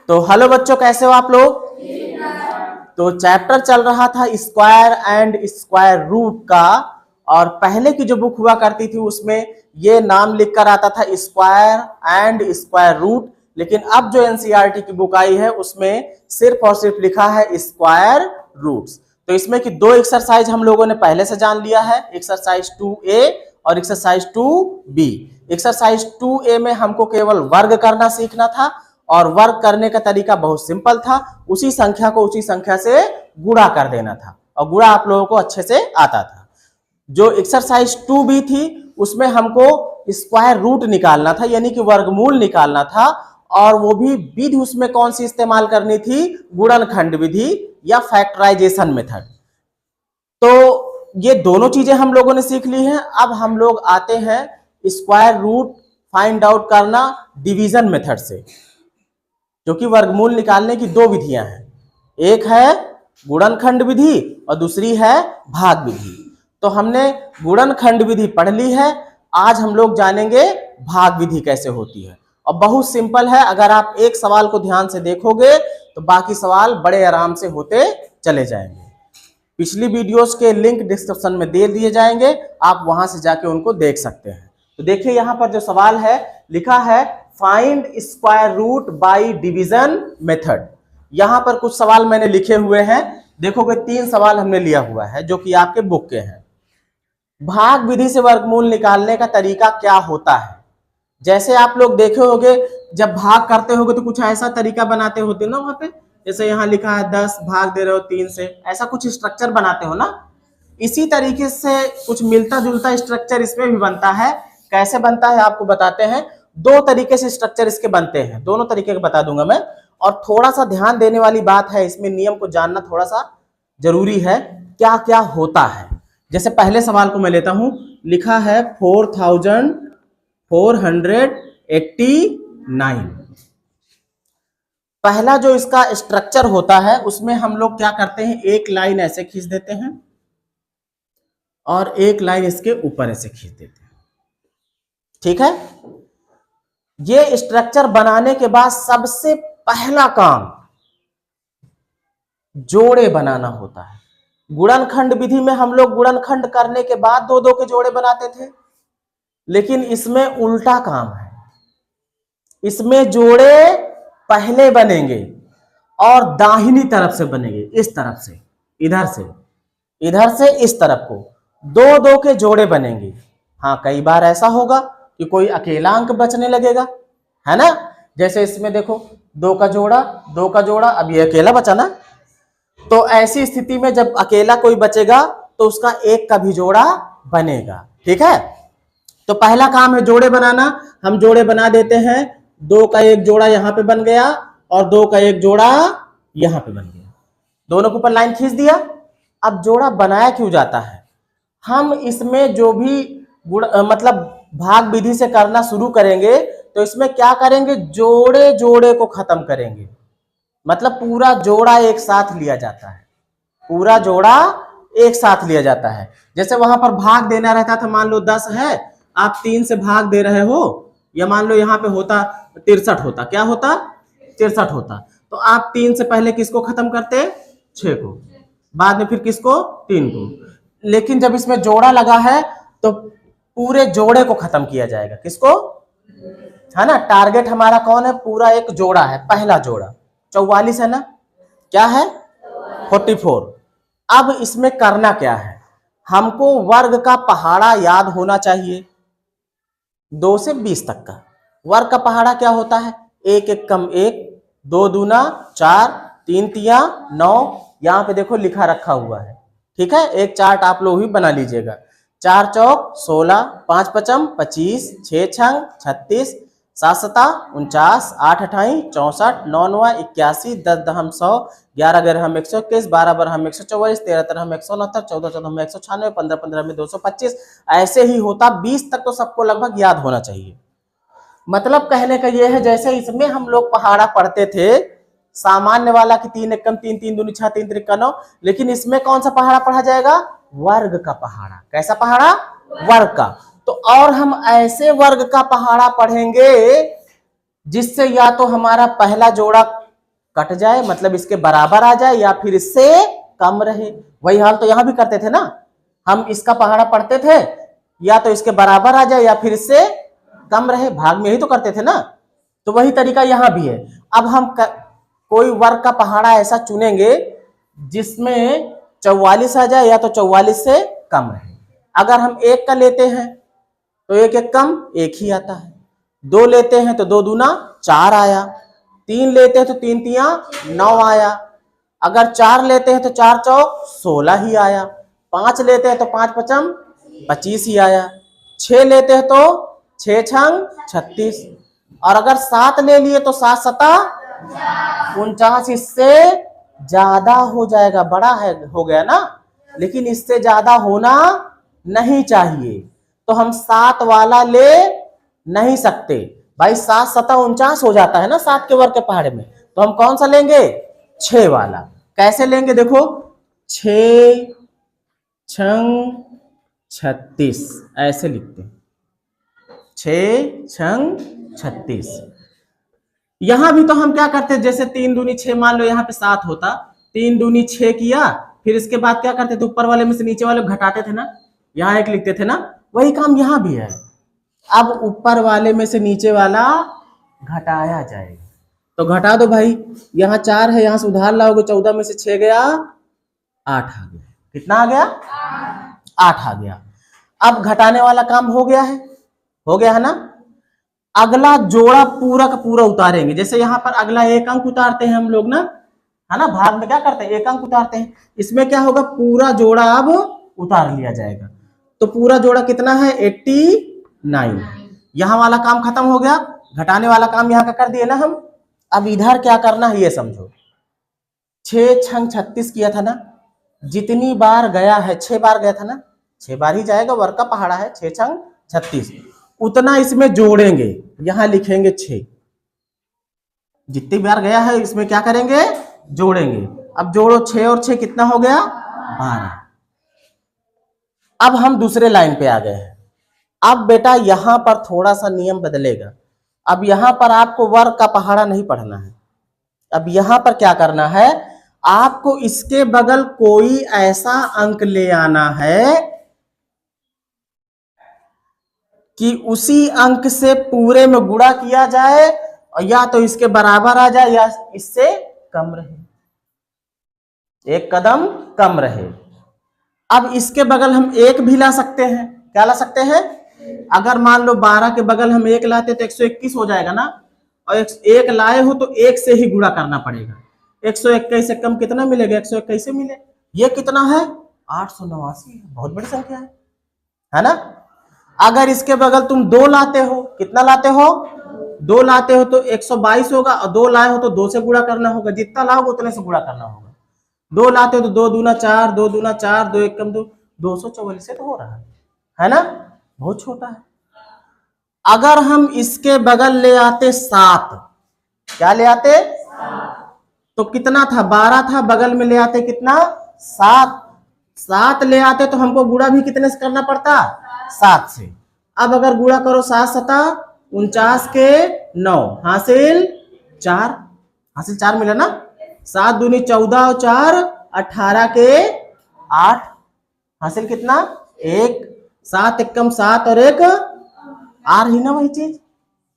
तो हेलो बच्चों, कैसे हो आप लोग। तो चैप्टर चल रहा था स्क्वायर एंड स्क्वायर रूट का। और पहले की जो बुक हुआ करती थी उसमें ये नाम लिख कर आता था स्क्वायर एंड स्क्वायर रूट। लेकिन अब जो एनसीईआरटी की बुक आई है उसमें सिर्फ और सिर्फ लिखा है स्क्वायर रूट्स। तो इसमें की दो एक्सरसाइज हम लोगों ने पहले से जान लिया है, एक्सरसाइज 2A और एक्सरसाइज 2B। एक्सरसाइज 2A में हमको केवल वर्ग करना सीखना था और वर्ग करने का तरीका बहुत सिंपल था, उसी संख्या को उसी संख्या से गुणा कर देना था और गुणा आप लोगों को अच्छे से आता था। जो एक्सरसाइज 2B थी उसमें हमको स्क्वायर रूट निकालना था, यानी कि वर्गमूल निकालना था। और वो भी विधि उसमें कौन सी इस्तेमाल करनी थी, गुणनखंड विधि या फैक्टराइजेशन मेथड। तो ये दोनों चीजें हम लोगों ने सीख ली हैं। अब हम लोग आते हैं स्क्वायर रूट फाइंड आउट करना डिवीजन मेथड से, जो कि वर्गमूल निकालने की दो विधियां हैं। एक है गुणनखंड विधि और दूसरी है भाग विधि। तो हमने गुणनखंड विधि पढ़ ली है, आज हम लोग जानेंगे भाग विधि कैसे होती है। और बहुत सिंपल है, अगर आप एक सवाल को ध्यान से देखोगे तो बाकी सवाल बड़े आराम से होते चले जाएंगे। पिछली वीडियोस के लिंक डिस्क्रिप्शन में दे दिए जाएंगे, आप वहां से जाके उनको देख सकते हैं। तो देखिए यहाँ पर जो सवाल है लिखा है find square root by division method. यहां पर कुछ सवाल मैंने लिखे हुए हैं, देखोगे 3 सवाल हमने लिया हुआ है जो कि आपके बुक के हैं। भाग विधि से वर्गमूल निकालने का तरीका क्या होता है। जैसे आप लोग देखे होंगे जब भाग करते होगे तो कुछ ऐसा तरीका बनाते होते ना वहां पे, जैसे यहाँ लिखा है 10 भाग दे रहे हो 3 से, ऐसा कुछ स्ट्रक्चर बनाते हो ना। इसी तरीके से कुछ मिलता जुलता स्ट्रक्चर इसमें भी बनता है। कैसे बनता है आपको बताते हैं। 2 तरीके से स्ट्रक्चर इसके बनते हैं, दोनों तरीके बता दूंगा मैं। और थोड़ा सा ध्यान देने वाली बात है, इसमें नियम को जानना थोड़ा सा जरूरी है, क्या क्या होता है। जैसे पहले सवाल को मैं लेता हूं, लिखा है 4489। पहला जो इसका स्ट्रक्चर होता है उसमें हम लोग क्या करते हैं, एक लाइन ऐसे खींच देते हैं और एक लाइन इसके ऊपर ऐसे खींच देते हैं, ठीक है। ये स्ट्रक्चर बनाने के बाद सबसे पहला काम जोड़े बनाना होता है। गुणनखंड विधि में हम लोग गुणनखंड करने के बाद 2-2 के जोड़े बनाते थे, लेकिन इसमें उल्टा काम है। इसमें जोड़े पहले बनेंगे और दाहिनी तरफ से बनेंगे, इस तरफ से, इधर से इस तरफ को 2-2 के जोड़े बनेंगे। हाँ, कई बार ऐसा होगा कि कोई अकेला अंक बचने लगेगा, है ना। जैसे इसमें देखो 2 का जोड़ा 2 का जोड़ा, अब ये अकेला बचा ना। तो ऐसी स्थिति में जब अकेला कोई बचेगा तो उसका 1 का भी जोड़ा बनेगा, ठीक है। तो पहला काम है जोड़े बनाना। हम जोड़े बना देते हैं, 2 का 1 जोड़ा यहां पे बन गया और 2 का 1 जोड़ा यहां पे बन गया, दोनों के ऊपर लाइन खींच दिया। अब जोड़ा बनाया क्यों जाता है, हम इसमें जो भी मतलब भाग विधि से करना शुरू करेंगे तो इसमें क्या करेंगे, जोड़े जोड़े को खत्म करेंगे। मतलब पूरा जोड़ा एक साथ लिया जाता है, पूरा जोड़ा एक साथ लिया जाता है। जैसे वहां पर भाग देना रहता था, मान लो 10 है, आप 3 से भाग दे रहे हो, या मान लो यहाँ पे होता 63 होता, क्या होता 63 होता, तो आप 3 से पहले किसको खत्म करते, 6 को, बाद में फिर किसको, 3 को। लेकिन जब इसमें जोड़ा लगा है तो पूरे जोड़े को खत्म किया जाएगा, किसको, है ना। टारगेट हमारा कौन है, पूरा एक जोड़ा है, पहला जोड़ा 44 है ना, क्या है 44। अब इसमें करना क्या है, हमको वर्ग का पहाड़ा याद होना चाहिए। 2 से 20 तक का वर्ग का पहाड़ा क्या होता है, 1 1 कम 1, 2 दूना 4, 3 तिया 9, यहां पे देखो लिखा रखा हुआ है, ठीक है। एक चार्ट आप लोग भी बना लीजिएगा। 4 चौक 16, 5 पचम 25, 6 छंग 36, 7 सता 49, 8 अठाई 64, 9 9 81, 10 दहम 100, 11 गरहम 121, 12 बरहम 144, 13 तरहम 169, 14 चौदह 196, 15 15 में 225, ऐसे ही होता। 20 तक तो सबको लगभग याद होना चाहिए। मतलब कहने का यह है, जैसे इसमें हम लोग पहाड़ा पढ़ते थे सामान्य वाला कि 3 एकम 3 3 दूनी 6 3 त्रिक 9, लेकिन इसमें कौन सा पहाड़ा पढ़ा जाएगा, वर्ग का पहाड़ा। कैसा पहाड़ा, वर्ग का। तो और हम ऐसे वर्ग का पहाड़ा पढ़ेंगे जिससे या तो हमारा पहला जोड़ा कट जाए, मतलब इसके बराबर आ जाए या फिर इससे कम रहे। वही हाल तो यहां भी करते थे ना, हम इसका पहाड़ा पढ़ते थे, या तो इसके बराबर आ जाए या फिर इससे कम रहे, भाग में यही तो करते थे ना। तो वही तरीका यहां भी है। अब हम कोई वर्ग का पहाड़ा ऐसा चुनेंगे जिसमें 44 आ जाए या तो 44 से कम रहे। अगर हम 1 का लेते हैं तो 1 1 कम 1 ही आता है, 2 लेते हैं तो 2 दूना 4 आया, 3 लेते हैं तो 3 तिया 9 आया, अगर 4 लेते हैं तो 4 चौक 16 ही आया, 5 लेते हैं तो 5 पचम 25 ही आया, 6 लेते हैं तो 6 छंग 36, और अगर 7 ले लिए तो 7 सता 49। इससे ज्यादा हो जाएगा, बड़ा है हो गया ना, लेकिन इससे ज्यादा होना नहीं चाहिए, तो हम 7 वाला ले नहीं सकते भाई। 7 सता 49 हो जाता है ना 7 के वर्ग के पहाड़े में, तो हम कौन सा लेंगे? 6 वाला। कैसे लेंगे देखो, 6 छंग 36 ऐसे लिखते हैं, 6 छंग 36। यहां भी तो हम क्या करते हैं, जैसे 3 दूनी 6, मान लो यहाँ पे 7 होता, 3 दूनी 6 किया, फिर इसके बाद क्या करते थे, ऊपर वाले में से नीचे वाले घटाते थे ना, यहाँ 1 लिखते थे ना, वही काम यहाँ भी है। अब ऊपर वाले में से नीचे वाला घटाया जाएगा, तो घटा दो भाई, यहाँ 4 है, यहाँ से उधार लाओगे, 14 में से 6 गया 8 आ गया। कितना आ गया? 8 आ गया। अब घटाने वाला काम हो गया है ना। अगला जोड़ा पूरा का पूरा उतारेंगे, जैसे यहाँ पर अगला 1 अंक उतारते हैं हम लोग ना, है ना, भाग में क्या करते हैं 1 अंक उतारते हैं, इसमें क्या होगा, पूरा जोड़ा अब उतार लिया जाएगा। तो पूरा जोड़ा कितना है? 89। यहाँ वाला काम खत्म हो गया, घटाने वाला काम यहाँ का कर दिए ना हम। अब इधर क्या करना है ये समझो, 6 छंग 36 किया था ना, जितनी बार गया है 6 बार गया था ना, 6 बार ही जाएगा, वर्ग का पहाड़ा है, 6 छंग 36, उतना इसमें जोड़ेंगे, यहां लिखेंगे 6, जितनी बार गया है इसमें क्या करेंगे, जोड़ेंगे। अब जोड़ो 6 और 6 कितना हो गया? 12। अब हम दूसरे लाइन पे आ गए हैं। अब बेटा यहां पर थोड़ा सा नियम बदलेगा, अब यहां पर आपको वर्ग का पहाड़ा नहीं पढ़ना है, अब यहां पर क्या करना है, आपको इसके बगल कोई ऐसा अंक ले आना है कि उसी अंक से पूरे में गुणा किया जाए, और या तो इसके बराबर आ जाए या इससे कम रहे, 1 कदम कम रहे। अब इसके बगल हम 1 भी ला सकते हैं, क्या ला सकते हैं? अगर मान लो 12 के बगल हम 1 लाते तो 121 हो जाएगा ना, और 1 लाए हो तो 1 से ही गुणा करना पड़ेगा। 121 से कम कितना मिलेगा? 121 से मिले। ये कितना है? 889, बहुत बड़ी संख्या है ना। अगर इसके बगल तुम 2 लाते हो, कितना लाते हो? 2 लाते हो तो 122 होगा, और 2 लाए हो तो 2 से गुणा करना होगा, जितना लाओगे उतने से गुणा करना होगा। 2 लाते हो तो 2 दूना 4, 2 दूना 4, 2 1 कम 2, 244 से तो हो रहा है ना, बहुत छोटा है। अगर हम इसके बगल ले आते 7, क्या ले आते? तो कितना था? 12 था, बगल में ले आते कितना? 7। 7 ले आते तो हमको गुणा भी कितने से करना पड़ता? 7 से। अब अगर गुणा करो 7 सता 49 के 9, हासिल 4, हासिल 4 मिला ना, 7 दूनी 14 और 4 18 के 8, हासिल कितना? 1। 7 एकम 7 और 1 आ रही ना वही चीज,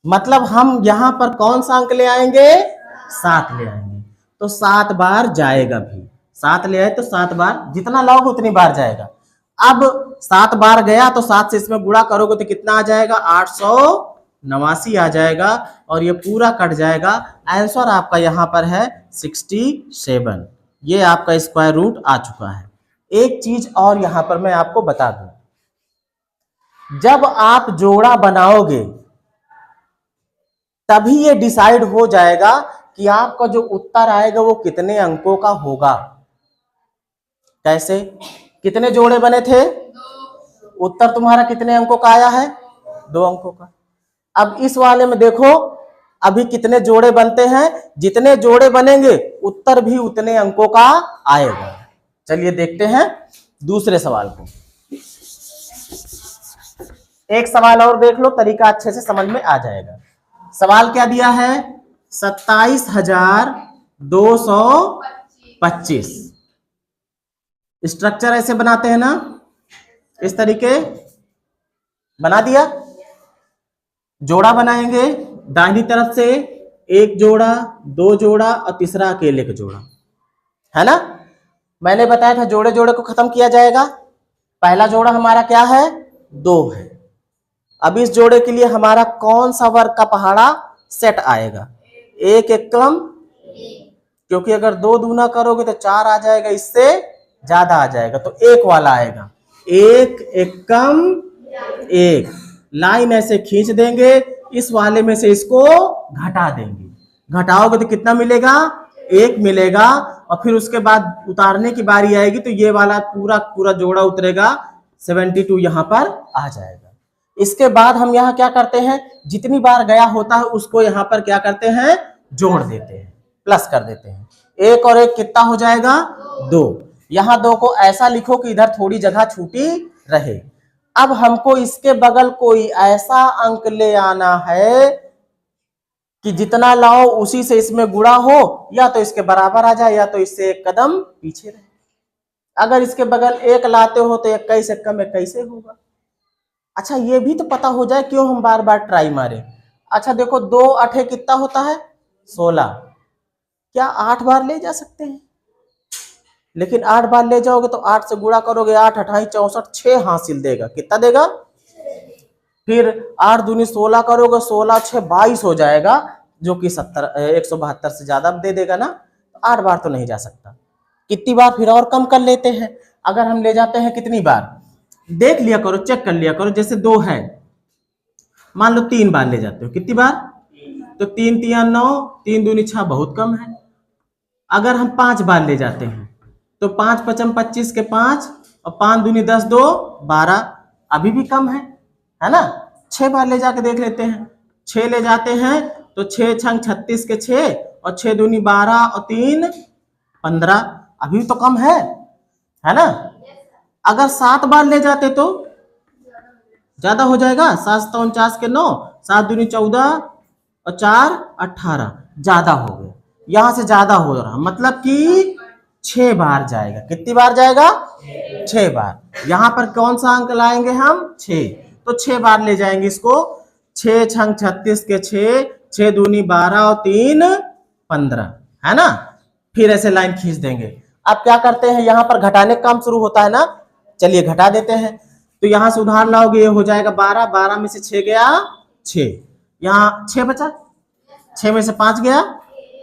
मतलब हम यहां पर कौन सा अंक ले आएंगे? 7 ले आएंगे, तो 7 बार जाएगा भी, 7 ले आए तो 7 बार, जितना लाओगे उतनी बार जाएगा। अब 7 बार गया तो 7 से इसमें गुणा करोगे तो कितना आ जाएगा? 889 आ जाएगा, और ये पूरा कट जाएगा। आंसर आपका यहाँ पर है 67, ये आपका स्क्वायर रूट आ चुका है। एक चीज और यहाँ पर मैं आपको बता दूं, जब आप जोड़ा बनाओगे तभी ये डिसाइड हो जाएगा कि आपका जो उत्तर आएगा वो कितने अंकों का होगा। कैसे? कितने जोड़े बने थे? उत्तर तुम्हारा कितने अंकों का आया है? 2 अंकों का। अब इस वाले में देखो अभी कितने जोड़े बनते हैं, जितने जोड़े बनेंगे उत्तर भी उतने अंकों का आएगा। चलिए देखते हैं दूसरे सवाल को। एक सवाल और देख लो, तरीका अच्छे से समझ में आ जाएगा। सवाल क्या दिया है? 27,000 225। स्ट्रक्चर ऐसे बनाते हैं ना, इस तरीके बना दिया। जोड़ा बनाएंगे दाहिनी तरफ से, एक जोड़ा, दो जोड़ा और तीसरा अकेले का जोड़ा, है ना। मैंने बताया था जोड़े जोड़े को खत्म किया जाएगा। पहला जोड़ा हमारा क्या है, 2 है। अब इस जोड़े के लिए हमारा कौन सा वर्ग का पहाड़ा सेट आएगा, एक कम, क्योंकि अगर 2 दूना करोगे तो 4 आ जाएगा, इससे ज्यादा आ जाएगा, तो 1 वाला आएगा। एक कम 1, लाइन ऐसे खींच देंगे, इस वाले में से इसको घटा देंगे। घटाओगे तो कितना मिलेगा, 1 मिलेगा। और फिर उसके बाद उतारने की बारी आएगी तो ये वाला पूरा पूरा जोड़ा उतरेगा, 72 यहां पर आ जाएगा। इसके बाद हम यहाँ क्या करते हैं, जितनी बार गया होता है उसको यहाँ पर क्या करते हैं, जोड़ देते हैं, प्लस कर देते हैं। 1 और 1 कितना हो जाएगा, 2। यहाँ 2 को ऐसा लिखो कि इधर थोड़ी जगह छूटी रहे। अब हमको इसके बगल कोई ऐसा अंक ले आना है कि जितना लाओ उसी से इसमें गुणा हो, या तो इसके बराबर आ जाए या तो इससे 1 कदम पीछे रहे। अगर इसके बगल 1 लाते हो तो 21 1 कम 21 होगा। अच्छा ये भी तो पता हो जाए क्यों हम बार बार ट्राई मारे। अच्छा देखो 2 8 कितना होता है, 16। क्या 8 बार ले जा सकते हैं, लेकिन 8 बार ले जाओगे तो 8 से गुणा करोगे, 8 8 64, 6 हासिल देगा। कितना देगा, फिर 8 दूनी 16 करोगे, 16 6 22 हो जाएगा, जो कि 172 से ज्यादा दे देगा ना। 8 बार तो नहीं जा सकता। कितनी बार फिर और कम कर लेते हैं। अगर हम ले जाते हैं कितनी बार, देख लिया करो, चेक कर लिया करो। जैसे 2 है, मान लो 3 बार ले जाते हो, कितनी बार, तो 3 3 9, 3 दूनी 6, बहुत कम है। अगर हम 5 बार ले जाते हैं तो 5 5 25 के 5 और 5 दूनी 10 2 12, अभी भी कम है ना। 6 बार ले जाके देख लेते हैं। 6 ले जाते हैं तो 6 छंग 36 के 6 और 6 दूनी 12 और 3 15, अभी तो कम है ना। अगर 7 बार ले जाते तो ज्यादा हो जाएगा, 7 7 49 के 9, 7 दूनी 14 और 4 18, ज्यादा हो गए। यहां से ज्यादा हो रहा, मतलब कि 6 बार जाएगा। कितनी बार जाएगा, 6 बार। यहां पर कौन सा अंक लाएंगे हम, 6, तो 6 बार ले जाएंगे इसको। 6 छंग 36 के 6, 6 दूनी 12 और 3 15, है ना। फिर ऐसे लाइन खींच देंगे। अब क्या करते हैं, यहां पर घटाने का काम शुरू होता है ना। चलिए घटा देते हैं। तो यहां से उधार लाओगे, ये हो जाएगा 12, 12 में से 6 गया 6, यहाँ 6 बचा, 6 में से 5 गया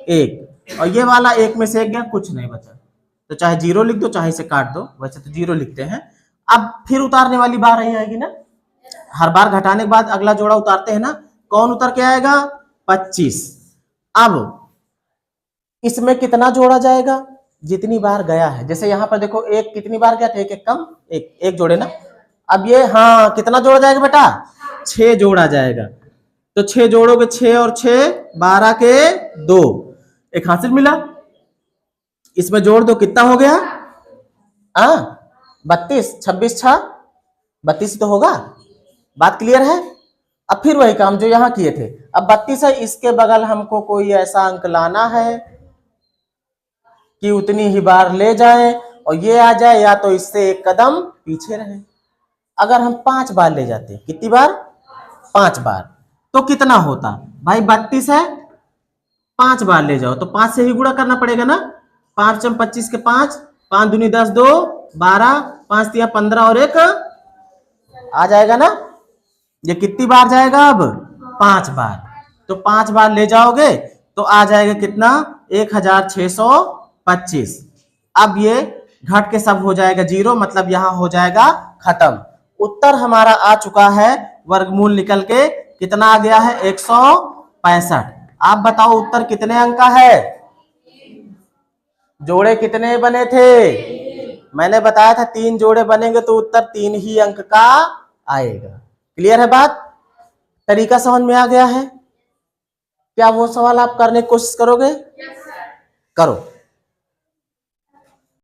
1, और ये वाला 1 में से 1 गया, कुछ नहीं बचा। तो चाहे 0 लिख दो, चाहे इसे काट दो, वैसे तो 0 लिखते हैं। अब फिर उतारने वाली बार आई आएगी ना। हर बार घटाने के बाद अगला जोड़ा उतारते हैं ना। कौन उतर के आएगा, 25। अब इसमें कितना जोड़ा जाएगा, जितनी बार गया है। जैसे यहाँ पर देखो 1 कितनी बार गया था, 1 1 कम 1 जोड़े ना। अब ये हाँ कितना जोड़ा जाएगा बेटा, 6 जोड़ा जाएगा। तो 6 जोड़ोगे, 6 और 6 12 के 2, 1 हासिल मिला। इसमें जोड़ दो, कितना हो गया, 32, 26 6 32 तो होगा। बात क्लियर है। अब फिर वही काम जो यहां किए थे। अब 32 है, इसके बगल हमको कोई ऐसा अंक लाना है कि उतनी ही बार ले जाएं और ये आ जाए, या तो इससे 1 कदम पीछे रहे। अगर हम 5 बार ले जाते, कितनी बार, 5 बार, तो कितना होता भाई, 32 है, 5 बार ले जाओ तो 5 से ही गुणा करना पड़ेगा ना। 5 25 के 5, 5 दूनी 10 2 12, 5 3 15 और 1 आ जाएगा ना। ये कितनी बार जाएगा, अब 5 बार। तो 5 बार ले जाओगे तो आ जाएगा कितना, 1625। अब ये घट के सब हो जाएगा 0, मतलब यहां हो जाएगा खत्म। उत्तर हमारा आ चुका है, वर्गमूल निकल के कितना आ गया है, 165। आप बताओ उत्तर कितने अंक का है, जोड़े कितने बने थे। मैंने बताया था 3 जोड़े बनेंगे तो उत्तर 3 ही अंक का आएगा। क्लियर है बात, तरीका समझ में आ गया है। क्या वो सवाल आप करने की कोशिश करोगे, करो।